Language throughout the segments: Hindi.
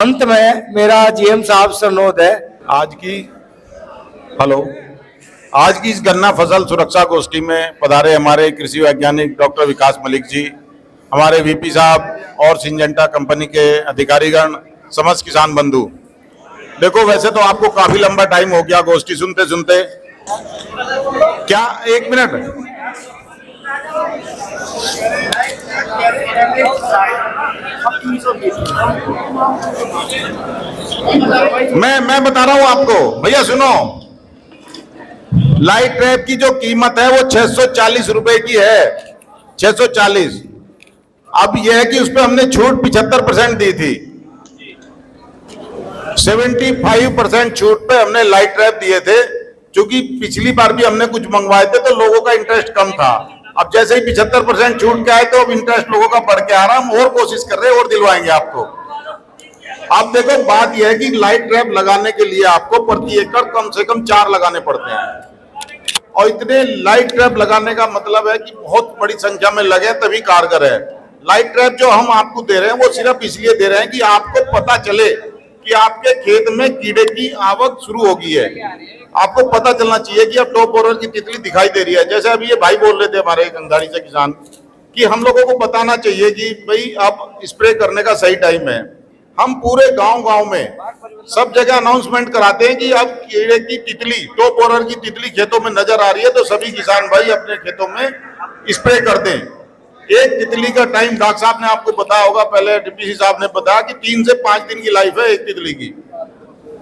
अंत में मेरा जीएम साहब से अनुरोध है, आज की इस गन्ना फसल सुरक्षा गोष्ठी में पधारे हमारे कृषि वैज्ञानिक डॉक्टर विकास मलिक जी, हमारे वीपी साहब और सिंजेंटा कंपनी के अधिकारीगण, समस्त किसान बंधु। देखो, वैसे तो आपको काफी लंबा टाइम हो गया गोष्ठी सुनते सुनते। क्या एक मिनट, मैं बता रहा हूं आपको। भैया सुनो, लाइट ट्रैप की जो कीमत है वो 640 रुपए की है, 640। अब यह है कि उस पर हमने छूट 75% दी थी, 75% छूट पे हमने लाइट ट्रैप दिए थे। क्योंकि पिछली बार भी हमने कुछ मंगवाए थे तो लोगों का इंटरेस्ट कम था। अब जैसे ही 75% छूट के आए तो अब इंटरेस्ट लोगों का बढ़ के आ रहा। हम और कोशिश कर रहे हैं और दिलवाएंगे आपको। अब देखो, बात यह है कि लाइट ट्रैप लगाने के लिए आपको प्रति एकड़ कम से कम 4 लगाने पड़ते हैं। और इतने लाइट ट्रैप लगाने का मतलब है कि बहुत बड़ी संख्या में लगे तभी कारगर है। लाइट ट्रैप जो हम आपको दे रहे हैं वो सिर्फ इसलिए दे रहे हैं कि आपको पता चले कि आपके खेत में कीड़े की आवक शुरू हो गई है। आपको पता चलना चाहिए कि अब टॉप बोरर की तितली दिखाई दे रही है। जैसे अभी ये भाई बोल रहे थे हमारे गंगारी से किसान, कि हम लोगों को बताना चाहिए कि भाई अब स्प्रे करने का सही टाइम है। हम पूरे गांव में सब जगह अनाउंसमेंट कराते हैं कि अब कीड़े की तितली, टॉप बोरर की तितली खेतों में नजर आ रही है तो सभी किसान भाई अपने खेतों में स्प्रे कर दें। एक तितली का टाइम डॉक्टर साहब ने आपको बताया होगा, पहले डीपीसी साहब ने बताया कि 3 से 5 दिन की लाइफ है एक तितली की।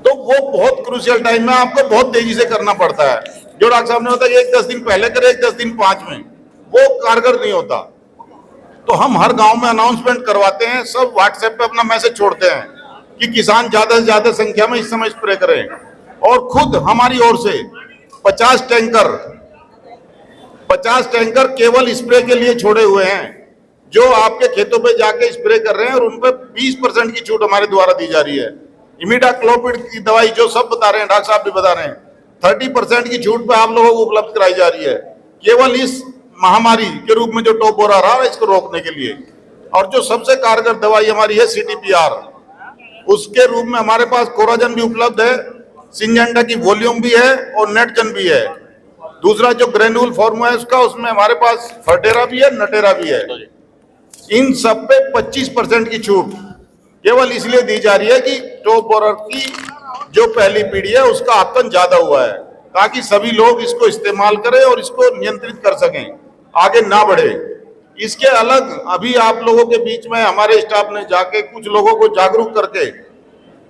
तो वो बहुत क्रूशियल टाइम है, आपको बहुत तेजी से करना पड़ता है। जो डॉक्टर साहब ने बताया एक 10 दिन पहले करे, एक 10 दिन 5 में, वो कारगर नहीं होता। तो हम हर गांव में अनाउंसमेंट करवाते हैं, सब व्हाट्सएप पे अपना मैसेज छोड़ते हैं कि किसान ज्यादा से ज्यादा संख्या में इस समय स्प्रे करें। और खुद हमारी ओर से 50 टैंकर केवल स्प्रे के लिए छोड़े हुए हैं, जो आपके खेतों पे जाके स्प्रे कर रहे हैं। और उन पर 20% की छूट हमारे द्वारा दी जा रही है। इमिडाक्लोपिड की दवाई जो सब बता रहे हैं, डॉक्टर साहब भी बता रहे हैं, 30% की छूट पे आप लोगों को उपलब्ध कराई जा रही है, केवल इस महामारी के रूप में जो टॉप बोरर आ रहा है इसको रोकने के लिए। और जो सबसे कारगर दवाई हमारी है CTPR, उसके रूप में हमारे पास कोराजन भी उपलब्ध है, सिंजेंटा की वॉल्यूम भी है और नेटजन भी है। दूसरा जो ग्रेन्यूल फॉर्म है उसका, उसमें हमारे पास फर्टेरा भी है, नटेरा भी है। इन सब पे 25% की छूट केवल इसलिए दी जा रही है कि टॉप बोरर की जो पहली पीढ़ी है उसका आपतन ज्यादा हुआ है, ताकि सभी लोग इसको इस्तेमाल करें और इसको नियंत्रित कर सकें, आगे ना बढ़े। इसके अलग अभी आप लोगों के बीच में हमारे स्टाफ ने जाके कुछ लोगों को जागरूक करके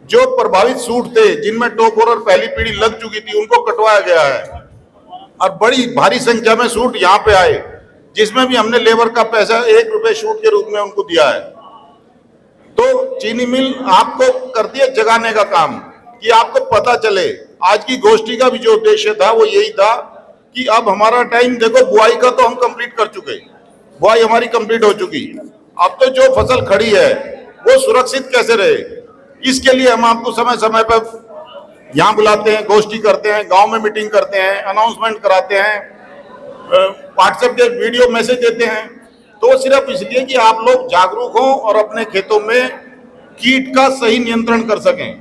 जो प्रभावित सूट थे, जिनमें टॉप बोरर पहली पीढ़ी लग चुकी थी, उनको कटवाया गया है। और बड़ी भारी संख्या में सूट यहाँ पे आए, जिसमें भी हमने लेबर का पैसा 1 रुपए शूट के रूप में उनको दिया है। तो चीनी मिल आपको करती है जगाने का काम, कि आपको पता चले। आज की गोष्ठी का भी जो उद्देश्य था वो यही था कि अब हमारा टाइम, देखो बुआई का तो हम कंप्लीट कर चुके, बुआई हमारी कंप्लीट हो चुकी। अब तो जो फसल खड़ी है वो सुरक्षित कैसे रहे, इसके लिए हम आपको समय समय पर यहाँ बुलाते हैं, गोष्ठी करते हैं, गांव में मीटिंग करते हैं, अनाउंसमेंट कराते हैं, व्हाट्सएप के वीडियो मैसेज देते हैं। तो सिर्फ इसलिए कि आप लोग जागरूक हों और अपने खेतों में कीट का सही नियंत्रण कर सकें।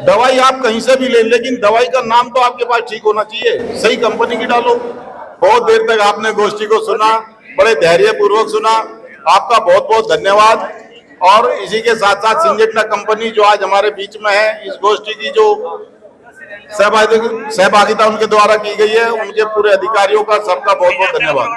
दवाई आप कहीं से भी ले, लेकिन दवाई का नाम तो आपके पास ठीक होना चाहिए, सही कंपनी की डालो। बहुत देर तक आपने गोष्ठी को सुना, बड़े धैर्य पूर्वक सुना, आपका बहुत बहुत धन्यवाद। और इसी के साथ साथ सिंजेंटा कंपनी जो आज हमारे बीच में है, इस गोष्ठी की जो सहभागिता उनके द्वारा की गई है, उनके पूरे अधिकारियों का सबका बहुत बहुत धन्यवाद।